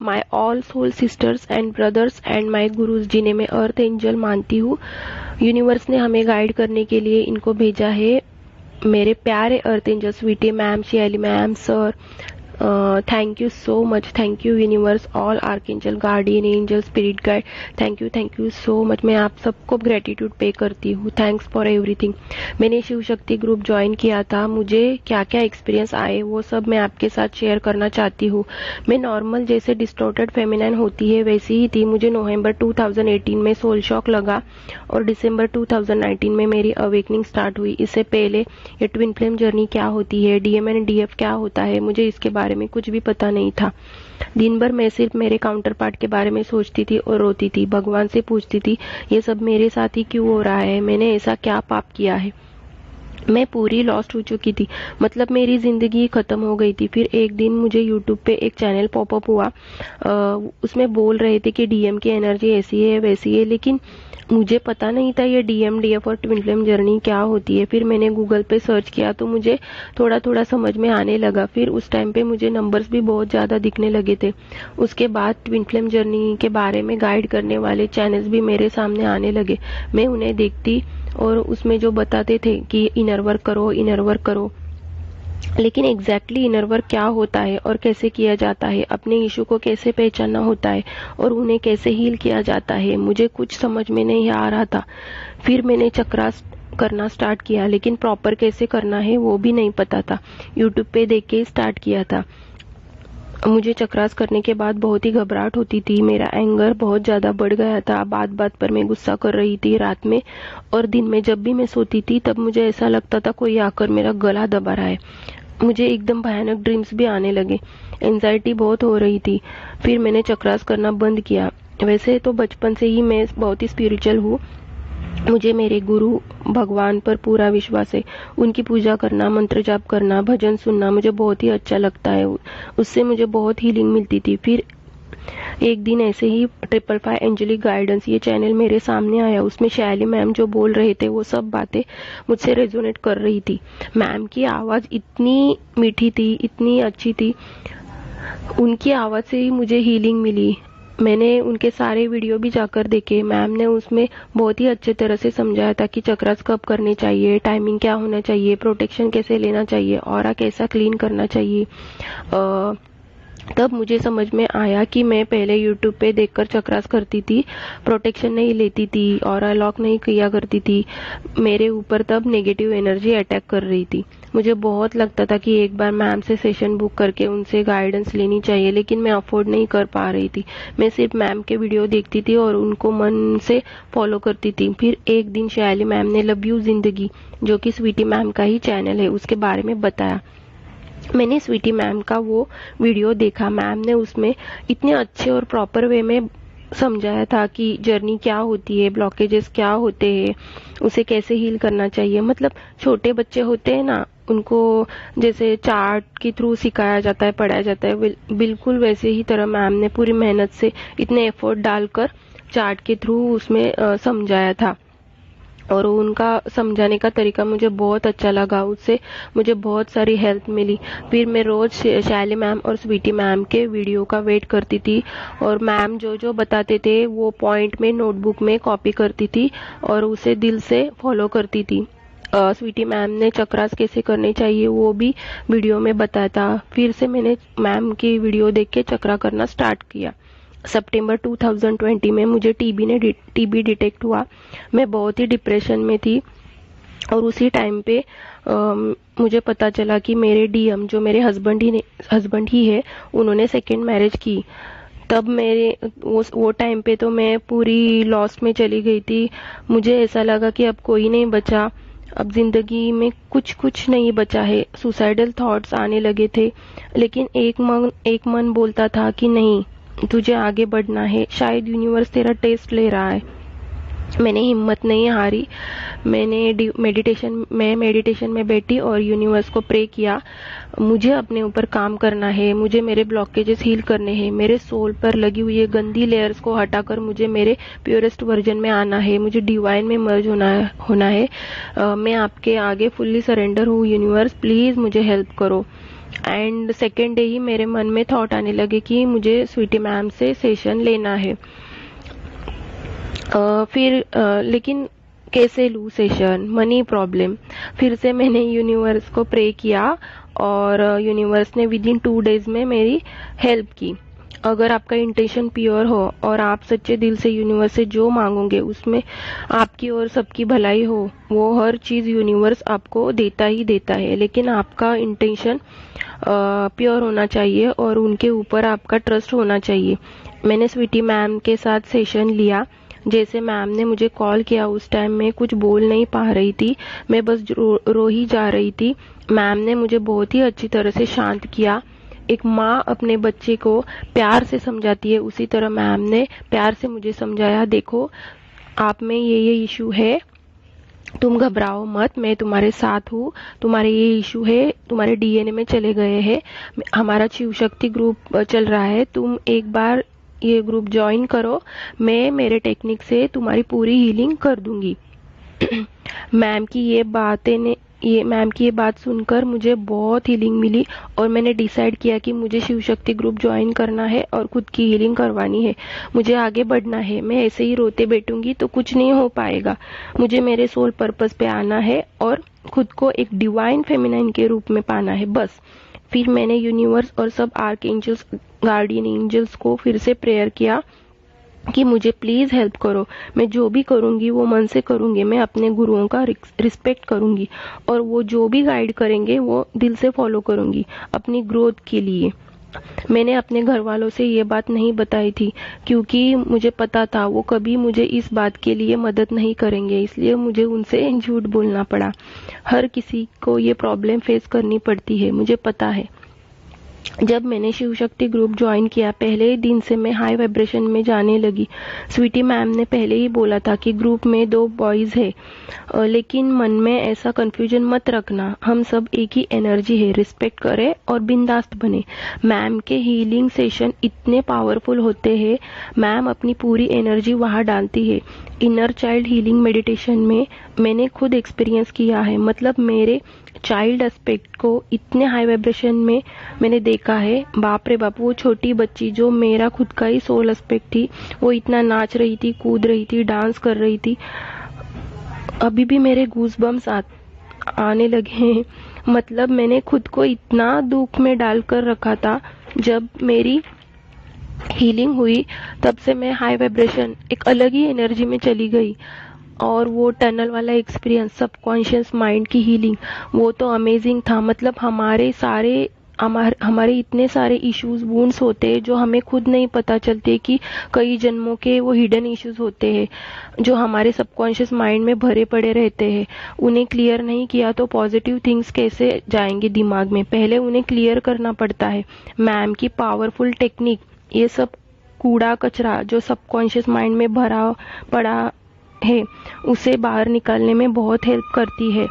My all soul sisters and brothers and my gurus, जिन्हें मैं अर्थ angel मानती हूँ। यूनिवर्स ने हमें गाइड करने के लिए इनको भेजा है। मेरे प्यारे earth angel, sweety ma'am, Shiyali ma'am, sir, thank you so much. Thank you universe, all archangel, guardian angel, spirit guide, thank you so much. मैं आप सबको ग्रेटिट्यूड पे करती हूँ। Thanks for everything. मैंने शिव शक्ति ग्रुप ज्वाइन किया था। मुझे क्या क्या एक्सपीरियंस आए वो सब मैं आपके साथ शेयर करना चाहती हूँ। मैं नॉर्मल जैसे डिस्टॉर्टेड फेमिनाइन होती है वैसी ही थी। मुझे नवंबर 2018 में सोल शॉक लगा और दिसंबर 2019 में मेरी अवेकनिंग स्टार्ट हुई। इससे पहले ये ट्विन फ्लेम जर्नी क्या होती है, डीएम एंड डीएफ क्या होता है, मुझे इसके बारे में कुछ भी पता नहीं था। दिन भर मैं सिर्फ मेरे काउंटर पार्ट के बारे में सोचती थी और रोती थी। भगवान से पूछती थी ये सब मेरे साथ ही क्यों हो रहा है, मैंने ऐसा क्या पाप किया है। मैं पूरी लॉस्ट हो चुकी थी, मतलब मेरी जिंदगी खत्म हो गई थी। फिर एक दिन मुझे यूट्यूब पे एक चैनल पॉपअप हुआ। उसमें बोल रहे थे कि डीएम की एनर्जी ऐसी है वैसी है, लेकिन मुझे पता नहीं था ये डीएम डीएफ और ट्विन फ्लेम जर्नी क्या होती है। फिर मैंने गूगल पे सर्च किया तो मुझे थोड़ा थोड़ा समझ में आने लगा। फिर उस टाइम पे मुझे नंबर्स भी बहुत ज़्यादा दिखने लगे थे। उसके बाद ट्विन फ्लेम जर्नी के बारे में गाइड करने वाले चैनल्स भी मेरे सामने आने लगे। मैं उन्हें देखती और उसमें जो बताते थे कि इनर वर्क करो, इनर वर्क करो, लेकिन एग्जैक्टली इनर वर्क क्या होता है और कैसे किया जाता है, अपने इशू को कैसे पहचानना होता है और उन्हें कैसे हील किया जाता है, मुझे कुछ समझ में नहीं आ रहा था। फिर मैंने चक्रास करना स्टार्ट किया, लेकिन प्रॉपर कैसे करना है वो भी नहीं पता था। यूट्यूब पे देख के स्टार्ट किया था। मुझे चक्रास करने के बाद बहुत ही घबराहट होती थी। मेरा एंगर बहुत ज़्यादा बढ़ गया था। बात बात पर मैं गुस्सा कर रही थी रात में और दिन में। जब भी मैं सोती थी तब मुझे ऐसा लगता था कोई आकर मेरा गला दबा रहा है। मुझे एकदम भयानक ड्रीम्स भी आने लगे। एंजाइटी बहुत हो रही थी। फिर मैंने चक्रास करना बंद किया। वैसे तो बचपन से ही मैं बहुत ही स्पिरिचुअल हूँ। मुझे मेरे गुरु भगवान पर पूरा विश्वास है। उनकी पूजा करना, मंत्र जाप करना, भजन सुनना मुझे बहुत ही अच्छा लगता है। उससे मुझे बहुत हीलिंग मिलती थी। फिर एक दिन ऐसे ही 555 एंजेलिक गाइडेंस ये चैनल मेरे सामने आया। उसमें शैली मैम जो बोल रहे थे वो सब बातें मुझसे रेजोनेट कर रही थी। मैम की आवाज़ इतनी मीठी थी, इतनी अच्छी थी। उनकी आवाज़ से ही मुझे हीलिंग मिली। मैंने उनके सारे वीडियो भी जाकर देखे। मैम ने उसमें बहुत ही अच्छे तरह से समझाया था कि चक्रास कब करने चाहिए, टाइमिंग क्या होना चाहिए, प्रोटेक्शन कैसे लेना चाहिए, ऑरा कैसा क्लीन करना चाहिए। तब मुझे समझ में आया कि मैं पहले यूट्यूब पे देखकर चक्रास करती थी, प्रोटेक्शन नहीं लेती थी और लॉक नहीं किया करती थी। मेरे ऊपर तब नेगेटिव एनर्जी अटैक कर रही थी। मुझे बहुत लगता था कि एक बार मैम से सेशन बुक करके उनसे गाइडेंस लेनी चाहिए, लेकिन मैं अफोर्ड नहीं कर पा रही थी। मैं सिर्फ मैम के वीडियो देखती थी और उनको मन से फॉलो करती थी। फिर एक दिन शैली मैम ने लव यू जिंदगी, जो कि स्वीटी मैम का ही चैनल है, उसके बारे में बताया। मैंने स्वीटी मैम का वो वीडियो देखा। मैम ने उसमें इतने अच्छे और प्रॉपर वे में समझाया था कि जर्नी क्या होती है, ब्लॉकेजेस क्या होते हैं, उसे कैसे हील करना चाहिए। मतलब छोटे बच्चे होते हैं ना, उनको जैसे चार्ट के थ्रू सिखाया जाता है, पढ़ाया जाता है, बिल्कुल वैसे ही तरह मैम ने पूरी मेहनत से इतने एफर्ट डालकर चार्ट के थ्रू उसमें समझाया था। और उनका समझाने का तरीका मुझे बहुत अच्छा लगा। उससे मुझे बहुत सारी हेल्प मिली। फिर मैं रोज शैली मैम और स्वीटी मैम के वीडियो का वेट करती थी और मैम जो जो बताते थे वो पॉइंट में नोटबुक में कॉपी करती थी और उसे दिल से फॉलो करती थी। स्वीटी मैम ने चक्रास कैसे करने चाहिए वो भी वीडियो में बताया था। फिर से मैंने मैम की वीडियो देख के चक्रा करना स्टार्ट किया। सितंबर 2020 में मुझे टीबी डिटेक्ट हुआ। मैं बहुत ही डिप्रेशन में थी और उसी टाइम पे मुझे पता चला कि मेरे डीएम जो मेरे हस्बैंड ही है, उन्होंने सेकेंड मैरिज की। तब मेरे वो टाइम पे तो मैं पूरी लॉस में चली गई थी। मुझे ऐसा लगा कि अब कोई नहीं बचा, अब जिंदगी में कुछ नहीं बचा है। सुसाइडल थॉट्स आने लगे थे, लेकिन एक मन बोलता था कि नहीं, तुझे आगे बढ़ना है, शायद यूनिवर्स तेरा टेस्ट ले रहा है। मैंने हिम्मत नहीं हारी। मेडिटेशन में बैठी और यूनिवर्स को प्रे किया। मुझे अपने ऊपर काम करना है, मुझे मेरे ब्लॉकेजेस हील करने हैं, मेरे सोल पर लगी हुई गंदी लेयर्स को हटाकर मुझे मेरे प्योरेस्ट वर्जन में आना है, मुझे डिवाइन में मर्ज होना है। मैं आपके आगे फुल्ली सरेंडर हूँ यूनिवर्स, प्लीज मुझे हेल्प करो। एंड सेकेंड डे ही मेरे मन में थॉट आने लगे कि मुझे स्वीटी मैम से सेशन लेना है। लेकिन कैसे लूँ सेशन, मनी प्रॉब्लम। फिर से मैंने यूनिवर्स को प्रे किया और यूनिवर्स ने विद इन 2 डेज में मेरी हेल्प की। अगर आपका इंटेंशन प्योर हो और आप सच्चे दिल से यूनिवर्स से जो मांगोगे उसमें आपकी और सबकी भलाई हो, वो हर चीज़ यूनिवर्स आपको देता ही देता है। लेकिन आपका इंटेंशन प्योर होना चाहिए और उनके ऊपर आपका ट्रस्ट होना चाहिए। मैंने स्वीटी मैम के साथ सेशन लिया। जैसे मैम ने मुझे कॉल किया उस टाइम मैं कुछ बोल नहीं पा रही थी, मैं बस रो ही जा रही थी। मैम ने मुझे बहुत ही अच्छी तरह से शांत किया। एक माँ अपने बच्चे को प्यार से समझाती है, उसी तरह मैम ने प्यार से मुझे समझाया, देखो आप में ये इशू है, तुम घबराओ मत, मैं तुम्हारे साथ हूँ, तुम्हारे ये इशू है तुम्हारे डीएनए में चले गए हैं, हमारा शिव शक्ति ग्रुप चल रहा है, तुम एक बार ये ग्रुप ज्वाइन करो, मैं मेरे टेक्निक से तुम्हारी पूरी हीलिंग कर दूंगी। मैम की ये बात सुनकर मुझे बहुत हीलिंग मिली और मैंने डिसाइड किया कि मुझे शिव शक्ति ग्रुप ज्वाइन करना है और खुद की हीलिंग करवानी है। मुझे आगे बढ़ना है, मैं ऐसे ही रोते बैठूंगी तो कुछ नहीं हो पाएगा। मुझे मेरे सोल पर्पस पे आना है और खुद को एक डिवाइन फेमिनाइन के रूप में पाना है, बस। फिर मैंने यूनिवर्स और सब आर्क एंजल्स, गार्डियन एंजल्स को फिर से प्रेयर किया कि मुझे प्लीज हेल्प करो, मैं जो भी करूंगी वो मन से करूंगी, मैं अपने गुरुओं का रिस्पेक्ट करूंगी और वो जो भी गाइड करेंगे वो दिल से फॉलो करूंगी अपनी ग्रोथ के लिए। मैंने अपने घर वालों से ये बात नहीं बताई थी क्योंकि मुझे पता था वो कभी मुझे इस बात के लिए मदद नहीं करेंगे, इसलिए मुझे उनसे झूठ बोलना पड़ा। हर किसी को ये प्रॉब्लम फेस करनी पड़ती है, मुझे पता है। जब मैंने शिव शक्ति ग्रुप ज्वाइन किया पहले ही दिन से मैं हाई वाइब्रेशन में जाने लगी। स्वीटी मैम ने पहले ही बोला था कि ग्रुप में 2 बॉयज है, लेकिन मन में ऐसा कंफ्यूजन मत रखना, हम सब एक ही एनर्जी है, रिस्पेक्ट करें और बिंदास्त बने। मैम के हीलिंग सेशन इतने पावरफुल होते हैं, मैम अपनी पूरी एनर्जी वहाँ डालती है। इनर चाइल्ड हीलिंग मेडिटेशन में मैंने खुद एक्सपीरियंस किया है, मतलब मेरे चाइल्ड एस्पेक्ट को इतने हाई वाइब्रेशन में मैंने देखा है, बाप रे बाप। वो छोटी बच्ची जो मेरा खुद का ही सोल एस्पेक्ट थी, वो इतना नाच रही थी, कूद रही थी, डांस कर रही थी। अभी भी मेरे गूज़बम्स आने लगे हैं। मतलब मैंने खुद को इतना दुख में डालकर रखा था। जब मेरी हीलिंग हुई तब से मैं हाई वाइब्रेशन, एक अलग ही एनर्जी में चली गई। और वो टनल वाला एक्सपीरियंस, सबकॉन्शियस माइंड की हीलिंग, वो तो अमेजिंग था। मतलब हमारे इतने सारे इश्यूज, वुंड्स होते हैं जो हमें खुद नहीं पता चलते कि कई जन्मों के वो हिडन इश्यूज होते हैं जो हमारे सबकॉन्शियस माइंड में भरे पड़े रहते हैं। उन्हें क्लियर नहीं किया तो पॉजिटिव थिंग्स कैसे जाएंगे दिमाग में, पहले उन्हें क्लियर करना पड़ता है। मैम की पावरफुल टेक्निक ये सब कूड़ा कचरा जो सबकॉन्शियस माइंड में भरा पड़ा है उसे बाहर निकालने में बहुत हेल्प करती है।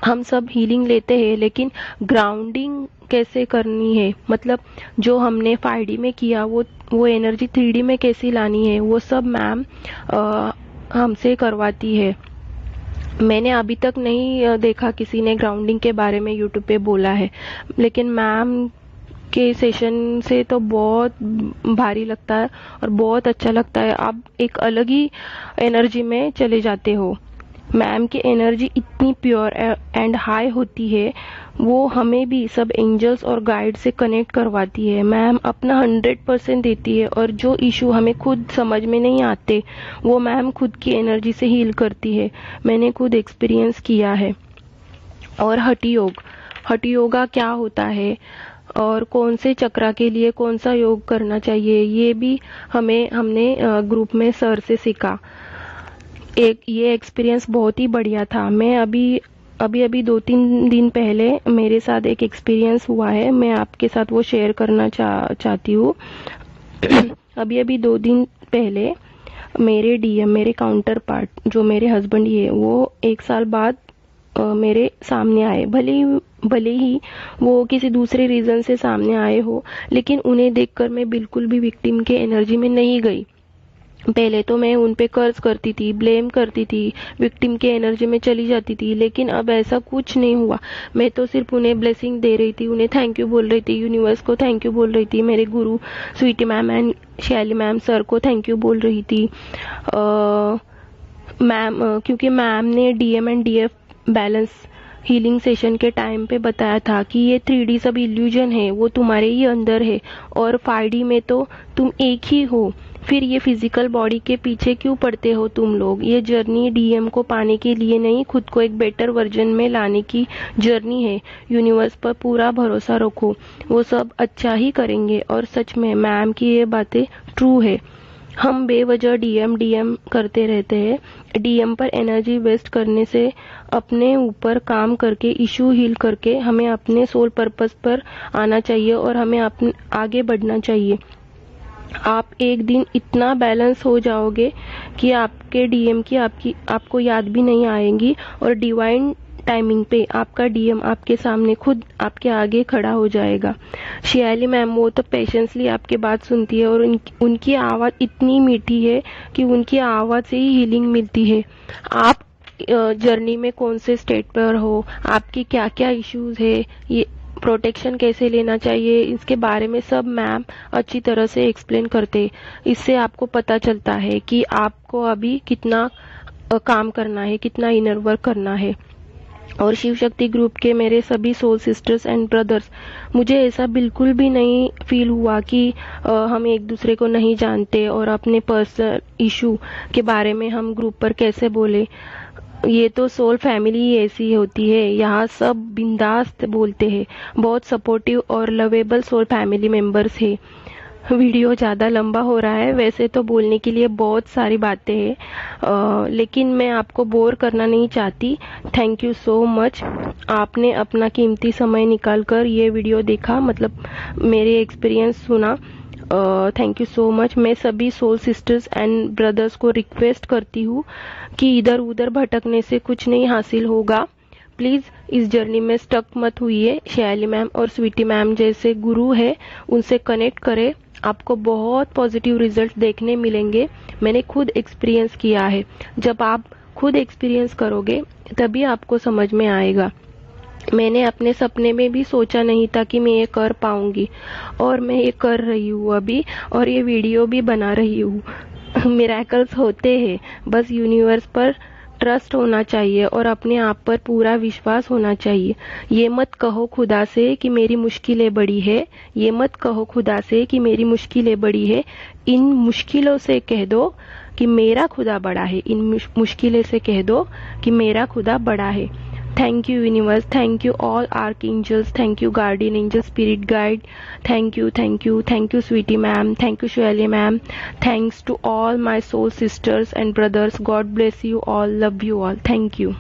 हम सब हीलिंग लेते हैं लेकिन ग्राउंडिंग कैसे करनी है, मतलब जो हमने 5D में किया वो एनर्जी 3D में कैसे लानी है, वो सब मैम हमसे करवाती है। मैंने अभी तक नहीं देखा किसी ने ग्राउंडिंग के बारे में यूट्यूब पे बोला है, लेकिन मैम के सेशन से तो बहुत भारी लगता है और बहुत अच्छा लगता है। आप एक अलग ही एनर्जी में चले जाते हो। मैम की एनर्जी इतनी प्योर एंड हाई होती है, वो हमें भी सब एंजल्स और गाइड से कनेक्ट करवाती है। मैम अपना 100% देती है और जो इशू हमें खुद समझ में नहीं आते वो मैम खुद की एनर्जी से हील करती है। मैंने खुद एक्सपीरियंस किया है। और हठ योगा क्या होता है और कौन से चक्रा के लिए कौन सा योग करना चाहिए, ये भी हमने ग्रुप में सर से सीखा। ये एक्सपीरियंस बहुत ही बढ़िया था। मैं अभी 2-3 दिन पहले मेरे साथ एक एक्सपीरियंस हुआ है, मैं आपके साथ वो शेयर करना चाहती हूँ। अभी 2 दिन पहले मेरे डीएम, मेरे काउंटर पार्ट जो मेरे हस्बैंड ही है, वो 1 साल बाद मेरे सामने आए। भले ही वो किसी दूसरे रीजन से सामने आए हो, लेकिन उन्हें देखकर मैं बिल्कुल भी विक्टिम के एनर्जी में नहीं गई। पहले तो मैं उन पे कर्ज करती थी, ब्लेम करती थी, विक्टिम के एनर्जी में चली जाती थी, लेकिन अब ऐसा कुछ नहीं हुआ। मैं तो सिर्फ उन्हें ब्लेसिंग दे रही थी, उन्हें थैंक यू बोल रही थी, यूनिवर्स को थैंक यू बोल रही थी, मेरे गुरु स्वीटी मैम एंड शैली मैम सर को थैंक यू बोल रही थी। मैम क्योंकि मैम ने DM and DF balance healing session के टाइम पे बताया था कि ये 3D सब इल्यूजन है, वो तुम्हारे ही अंदर है, और 5D में तो तुम एक ही हो। फिर ये फिजिकल बॉडी के पीछे क्यों पड़ते हो तुम लोग? ये जर्नी डीएम को पाने के लिए नहीं, खुद को एक बेटर वर्जन में लाने की जर्नी है। यूनिवर्स पर पूरा भरोसा रखो, वो सब अच्छा ही करेंगे। और सच में मैम की ये बातें ट्रू है। हम बेवजह डीएम करते रहते हैं। डीएम पर एनर्जी वेस्ट करने से अपने ऊपर काम करके, इशू हील करके हमें अपने सोल पर्पस पर आना चाहिए और हमें अपने आगे बढ़ना चाहिए। आप एक दिन इतना बैलेंस हो जाओगे कि आपके डीएम की आपको याद भी नहीं आएगी, और डिवाइन टाइमिंग पे आपका डीएम आपके सामने खुद आपके आगे खड़ा हो जाएगा। शियाली मैम वो तो पेशेंसली आपकी बात सुनती है, और उनकी आवाज़ इतनी मीठी है कि उनकी आवाज़ से ही हीलिंग मिलती है। आप जर्नी में कौन से स्टेट पर हो, आपकी क्या क्या इश्यूज है, ये प्रोटेक्शन कैसे लेना चाहिए, इसके बारे में सब मैम अच्छी तरह से एक्सप्लेन करते। इससे आपको पता चलता है कि आपको अभी कितना काम करना है, कितना इनर वर्क करना है। और शिव शक्ति ग्रुप के मेरे सभी सोल सिस्टर्स एंड ब्रदर्स, मुझे ऐसा बिल्कुल भी नहीं फील हुआ कि हम एक दूसरे को नहीं जानते और अपने पर्सनल इशू के बारे में हम ग्रुप पर कैसे बोले। ये तो सोल फैमिली ऐसी होती है, यहाँ सब बिंदास बोलते हैं। बहुत सपोर्टिव और लवेबल सोल फैमिली मेंबर्स है। वीडियो ज़्यादा लंबा हो रहा है, वैसे तो बोलने के लिए बहुत सारी बातें हैं, लेकिन मैं आपको बोर करना नहीं चाहती। थैंक यू सो मच, आपने अपना कीमती समय निकाल कर ये वीडियो देखा, मतलब मेरे एक्सपीरियंस सुना। Thank you so much. मैं सभी सोल सिस्टर्स एंड ब्रदर्स को रिक्वेस्ट करती हूँ कि इधर उधर भटकने से कुछ नहीं हासिल होगा। प्लीज इस जर्नी में स्टक मत हुई। शैली मैम और स्वीटी मैम जैसे गुरु है, उनसे कनेक्ट करें, आपको बहुत पॉजिटिव रिजल्ट देखने मिलेंगे। मैंने खुद एक्सपीरियंस किया है। जब आप खुद एक्सपीरियंस करोगे तभी आपको समझ में आएगा। मैंने अपने सपने में भी सोचा नहीं था कि मैं ये कर पाऊंगी, और मैं ये कर रही हूँ अभी, और ये वीडियो भी बना रही हूँ। मिरेकल्स होते हैं, बस यूनिवर्स पर ट्रस्ट होना चाहिए और अपने आप पर पूरा विश्वास होना चाहिए। ये मत कहो खुदा से कि मेरी मुश्किलें बड़ी है, ये मत कहो खुदा से कि मेरी मुश्किलें बड़ी है। इन मुश्किलों से कह दो कि मेरा खुदा बड़ा है। इन मुश्किलें से कह दो कि मेरा खुदा बड़ा है। Thank you universe, thank you all archangels, thank you guardian angel, spirit guide, thank you sweetie ma'am, thank you Shweli ma'am, thanks to all my soul sisters and brothers. God bless you all, love you all, thank you.